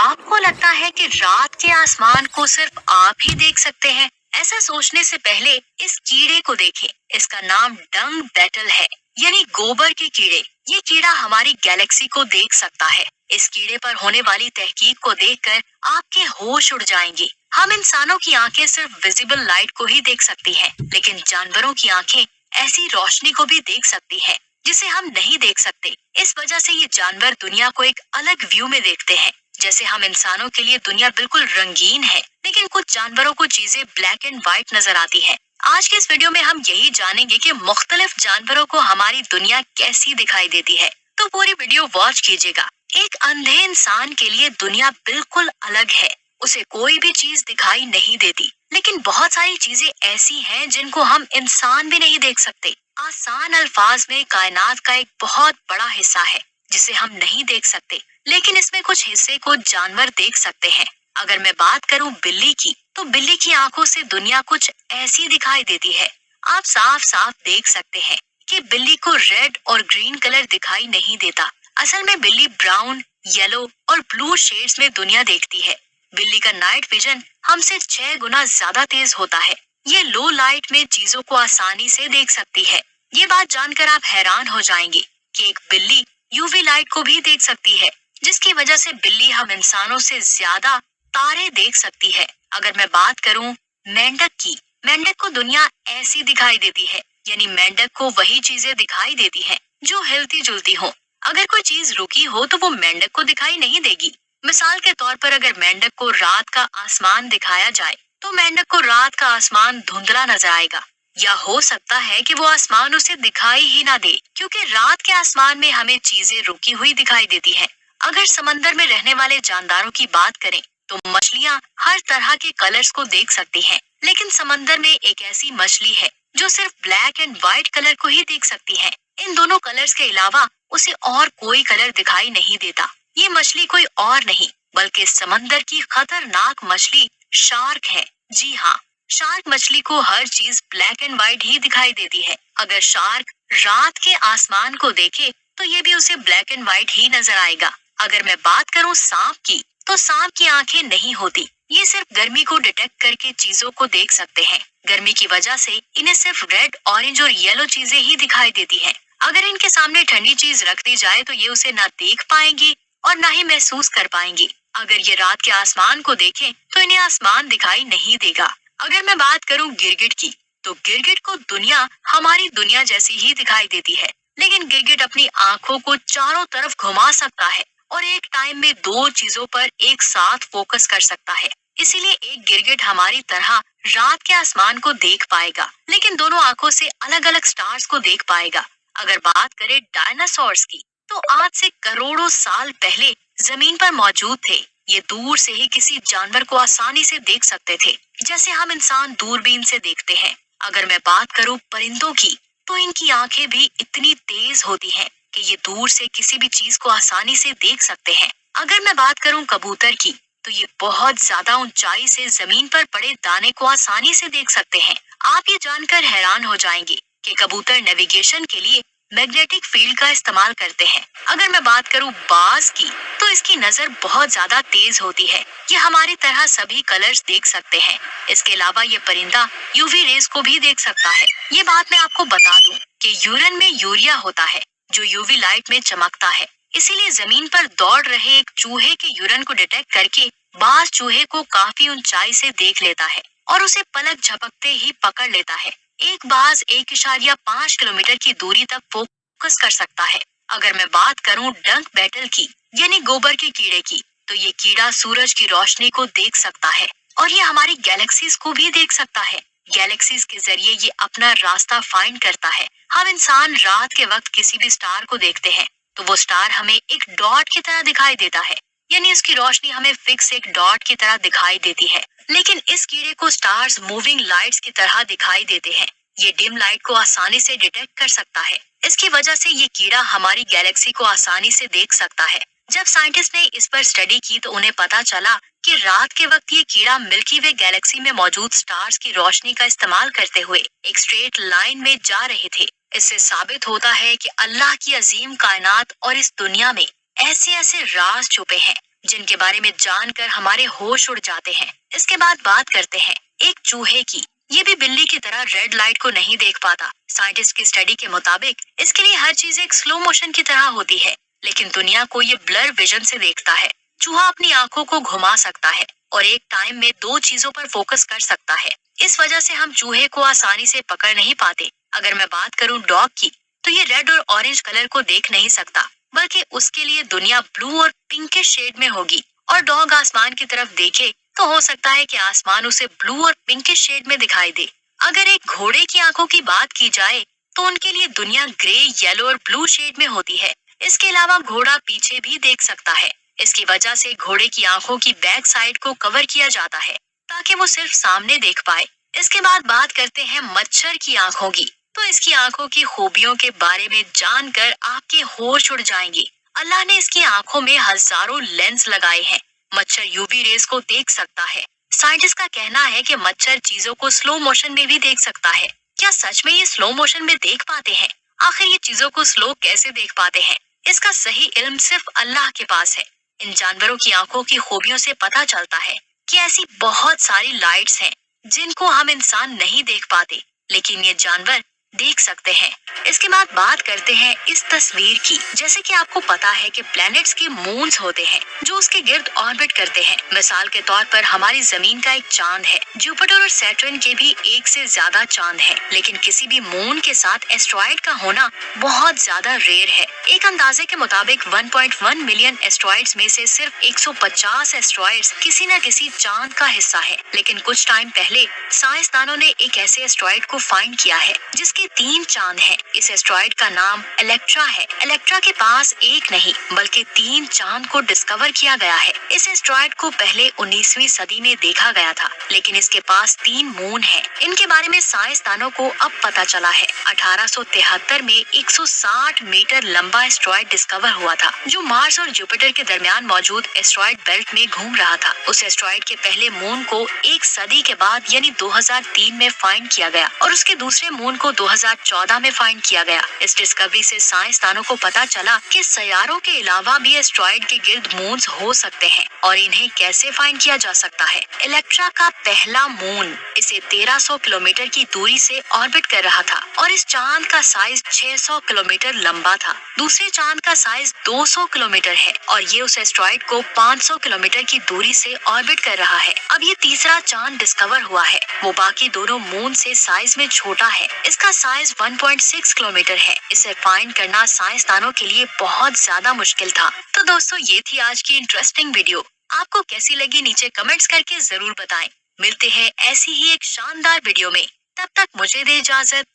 आपको लगता है कि रात के आसमान को सिर्फ आप ही देख सकते हैं? ऐसा सोचने से पहले इस कीड़े को देखें। इसका नाम डंग बैटल है, यानी गोबर के कीड़े। ये कीड़ा हमारी गैलेक्सी को देख सकता है। इस कीड़े पर होने वाली तहकीक को देखकर आपके होश उड़ जाएंगे। हम इंसानों की आंखें सिर्फ विजिबल लाइट को ही देख सकती हैं, लेकिन जानवरों की आंखें ऐसी रोशनी को भी देख सकती हैं जिसे हम नहीं देख सकते। इस वजह से ये जानवर दुनिया को एक अलग व्यू में देखते हैं। जैसे हम इंसानों के लिए दुनिया बिल्कुल रंगीन है, लेकिन कुछ जानवरों को चीजें ब्लैक एंड व्हाइट नजर आती हैं। आज के इस वीडियो में हम यही जानेंगे कि मुख्तलिफ जानवरों को हमारी दुनिया कैसी दिखाई देती है। तो पूरी वीडियो वॉच कीजिएगा। एक अंधे इंसान के लिए दुनिया बिल्कुल अलग है। उसे कोई भी चीज दिखाई नहीं देती, लेकिन बहुत सारी चीजें ऐसी हैं जिनको हम इंसान भी नहीं देख सकते। आसान अल्फाज में कायनात का एक बहुत बड़ा हिस्सा है जिसे हम नहीं देख सकते, लेकिन इसमें कुछ हिस्से को जानवर देख सकते हैं। अगर मैं बात करूं बिल्ली की, तो बिल्ली की आंखों से दुनिया कुछ ऐसी दिखाई देती है। आप साफ साफ देख सकते हैं कि बिल्ली को रेड और ग्रीन कलर दिखाई नहीं देता। असल में बिल्ली ब्राउन, येलो और ब्लू शेड्स में दुनिया देखती है। बिल्ली का नाइट विजन हमसे 6 गुना ज्यादा तेज होता है। ये लो लाइट में चीजों को आसानी से देख सकती है। ये बात जानकर आप हैरान हो जाएंगे कि एक बिल्ली यूवी लाइट को भी देख सकती है, जिसकी वजह से बिल्ली हम इंसानों से ज्यादा तारे देख सकती है। अगर मैं बात करूं मेंढक की, मेंढक को दुनिया ऐसी दिखाई देती है, यानी मेंढक को वही चीजें दिखाई देती हैं जो हिलती जुलती हो। अगर कोई चीज रुकी हो तो वो मेंढक को दिखाई नहीं देगी। मिसाल के तौर पर अगर मेंढक को रात का आसमान दिखाया जाए तो मेंढक को रात का आसमान धुंधला नजर आएगा, या हो सकता है कि वो आसमान उसे दिखाई ही ना दे, क्योंकि रात के आसमान में हमें चीजें रुकी हुई दिखाई देती हैं। अगर समंदर में रहने वाले जानदारों की बात करें तो मछलियां हर तरह के कलर्स को देख सकती हैं, लेकिन समंदर में एक ऐसी मछली है जो सिर्फ ब्लैक एंड व्हाइट कलर को ही देख सकती है। इन दोनों कलर्स के अलावा उसे और कोई कलर दिखाई नहीं देता। ये मछली कोई और नहीं बल्कि समंदर की खतरनाक मछली शार्क है। जी हाँ, शार्क मछली को हर चीज ब्लैक एंड व्हाइट ही दिखाई देती है। अगर शार्क रात के आसमान को देखे तो ये भी उसे ब्लैक एंड व्हाइट ही नजर आएगा। अगर मैं बात करूं सांप की, तो सांप की आंखें नहीं होती। ये सिर्फ गर्मी को डिटेक्ट करके चीजों को देख सकते हैं। गर्मी की वजह से इन्हें सिर्फ रेड, ऑरेंज और येलो चीजें ही दिखाई देती हैं। अगर इनके सामने ठंडी चीज रख दी जाए तो ये उसे ना देख पाएंगी और ना ही महसूस कर पाएंगी। अगर ये रात के आसमान को देखें तो इन्हें आसमान दिखाई नहीं देगा। अगर मैं बात करूं गिरगिट की, तो गिरगिट को दुनिया हमारी दुनिया जैसी ही दिखाई देती है, लेकिन गिरगिट अपनी आंखों को चारों तरफ घुमा सकता है और एक टाइम में 2 चीजों पर एक साथ फोकस कर सकता है। इसीलिए एक गिरगिट हमारी तरह रात के आसमान को देख पाएगा, लेकिन दोनों आंखों से अलग अलग स्टार्स को देख पाएगा। अगर बात करें डायनासोर्स की, तो आज से करोड़ों साल पहले जमीन पर मौजूद थे। ये दूर से ही किसी जानवर को आसानी से देख सकते थे, जैसे हम इंसान दूरबीन से देखते हैं। अगर मैं बात करूं परिंदों की, तो इनकी आंखें भी इतनी तेज होती हैं कि ये दूर से किसी भी चीज को आसानी से देख सकते हैं। अगर मैं बात करूं कबूतर की, तो ये बहुत ज्यादा ऊंचाई से जमीन पर पड़े दाने को आसानी से देख सकते हैं। आप ये जानकर हैरान हो जाएंगे कि कबूतर नेविगेशन के लिए मैग्नेटिक फील्ड का इस्तेमाल करते हैं। अगर मैं बात करूं बाज की, तो इसकी नजर बहुत ज्यादा तेज होती है। ये हमारी तरह सभी कलर्स देख सकते हैं। इसके अलावा ये परिंदा यूवी रेज को भी देख सकता है। ये बात मैं आपको बता दूं कि यूरिन में यूरिया होता है जो यूवी लाइट में चमकता है। इसीलिए जमीन पर दौड़ रहे एक चूहे के यूरिन को डिटेक्ट करके बाज चूहे को काफी ऊंचाई से देख लेता है और उसे पलक झपकते ही पकड़ लेता है। एक बाज 1.5 किलोमीटर की दूरी तक फोकस कर सकता है। अगर मैं बात करूं डंक बैटल की, यानी गोबर के कीड़े की, तो ये कीड़ा सूरज की रोशनी को देख सकता है और ये हमारी गैलेक्सीज को भी देख सकता है। गैलेक्सीज के जरिए ये अपना रास्ता फाइंड करता है। हम इंसान रात के वक्त किसी भी स्टार को देखते हैं तो वो स्टार हमें एक डॉट की तरह दिखाई देता है, यानी इसकी रोशनी हमें फिक्स एक डॉट की तरह दिखाई देती है। लेकिन इस कीड़े को स्टार्स मूविंग लाइट्स की तरह दिखाई देते हैं। ये डिम लाइट को आसानी से डिटेक्ट कर सकता है। इसकी वजह से ये कीड़ा हमारी गैलेक्सी को आसानी से देख सकता है। जब साइंटिस्ट ने इस पर स्टडी की तो उन्हें पता चला कि रात के वक्त ये कीड़ा मिल्की वे गैलेक्सी में मौजूद स्टार्स की रोशनी का इस्तेमाल करते हुए एक स्ट्रेट लाइन में जा रहे थे। इससे साबित होता है कि अल्लाह की अजीम कायनात और इस दुनिया में ऐसे ऐसे राज छुपे हैं जिनके बारे में जानकर हमारे होश उड़ जाते हैं। इसके बाद बात करते हैं एक चूहे की। ये भी बिल्ली की तरह रेड लाइट को नहीं देख पाता। साइंटिस्ट की स्टडी के मुताबिक इसके लिए हर चीज एक स्लो मोशन की तरह होती है, लेकिन दुनिया को ये ब्लर विजन से देखता है। चूहा अपनी आंखों को घुमा सकता है और एक टाइम में दो चीजों पर फोकस कर सकता है। इस वजह से हम चूहे को आसानी से पकड़ नहीं पाते। अगर मैं बात करूं डॉग की, तो ये रेड और ऑरेंज कलर को देख नहीं सकता, बल्कि उसके लिए दुनिया ब्लू और पिंकिश शेड में होगी। और डॉग आसमान की तरफ देखे तो हो सकता है कि आसमान उसे ब्लू और पिंकिश शेड में दिखाई दे। अगर एक घोड़े की आंखों की बात की जाए तो उनके लिए दुनिया ग्रे, येलो और ब्लू शेड में होती है। इसके अलावा घोड़ा पीछे भी देख सकता है। इसकी वजह से घोड़े की आंखों की बैक साइड को कवर किया जाता है ताकि वो सिर्फ सामने देख पाए। इसके बाद बात करते हैं मच्छर की आंखों की। तो इसकी आंखों की खूबियों के बारे में जानकर आपके होश उड़ जाएंगे। अल्लाह ने इसकी आंखों में हजारों लेंस लगाए हैं। मच्छर यूवी रेज को देख सकता है। साइंटिस्ट का कहना है कि मच्छर चीजों को स्लो मोशन में भी देख सकता है। क्या सच में ये स्लो मोशन में देख पाते हैं? आखिर ये चीजों को स्लो कैसे देख पाते हैं? इसका सही इल्म सिर्फ अल्लाह के पास है। इन जानवरों की आंखों की खूबियों से पता चलता है कि ऐसी बहुत सारी लाइट्स हैं जिनको हम इंसान नहीं देख पाते, लेकिन ये जानवर देख सकते हैं। इसके बाद बात करते हैं इस तस्वीर की। जैसे कि आपको पता है कि प्लैनेट्स के मून्स होते हैं जो उसके गिर्द ऑर्बिट करते हैं। मिसाल के तौर पर हमारी जमीन का एक चांद है। जुपिटर और सैटर्न के भी एक से ज्यादा चांद है, लेकिन किसी भी मून के साथ एस्ट्रॉइड का होना बहुत ज्यादा रेयर है। एक अंदाजे के मुताबिक 1.1 मिलियन एस्ट्रॉइड्स में से सिर्फ 150 एस्ट्रॉइड्स किसी न किसी चांद का हिस्सा है। लेकिन कुछ टाइम पहले साइंसदानों ने एक ऐसे एस्ट्रॉइड को फाइंड किया है जिसके 3 चांद हैं। इस एस्ट्रॉइड का नाम इलेक्ट्रा है। इलेक्ट्रा के पास एक नहीं बल्कि 3 चांद को डिस्कवर किया गया है। इस एस्ट्रॉइड को पहले 19वीं सदी में देखा गया था, लेकिन इसके पास 3 मून हैं। इनके बारे में साइंसदानों को अब पता चला है। 1873 में 160 मीटर लंबा एस्ट्रॉइड डिस्कवर हुआ था जो मार्स और जुपिटर के दरमियान मौजूद एस्ट्रॉइड बेल्ट में घूम रहा था। उस एस्ट्रॉइड के पहले मून को एक सदी के बाद यानी 2003 में फाइंड किया गया और उसके दूसरे मून को 2014 में फाइंड किया गया। इस डिस्कवरी से साइंसदानों को पता चला कि सैयारों के अलावा भी एस्ट्रॉइड के गिर्द मून्स हो सकते हैं और इन्हें कैसे फाइंड किया जा सकता है। इलेक्ट्रा का पहला मून इसे 1300 किलोमीटर की दूरी से ऑर्बिट कर रहा था और इस चांद का साइज 600 किलोमीटर लंबा था। दूसरे चांद का साइज 200 किलोमीटर है और ये उस एस्ट्रॉइड को 500 किलोमीटर की दूरी से ऑर्बिट कर रहा है। अब ये तीसरा चांद डिस्कवर हुआ है। वो बाकी दोनों मून से साइज में छोटा है। इसका साइज 1.6 किलोमीटर है। इसे फाइंड करना साइंसदानों के लिए बहुत ज्यादा मुश्किल था। तो दोस्तों, ये थी आज की इंटरेस्टिंग वीडियो। आपको कैसी लगी नीचे कमेंट्स करके जरूर बताएं। मिलते हैं ऐसी ही एक शानदार वीडियो में। तब तक मुझे दे इजाजत।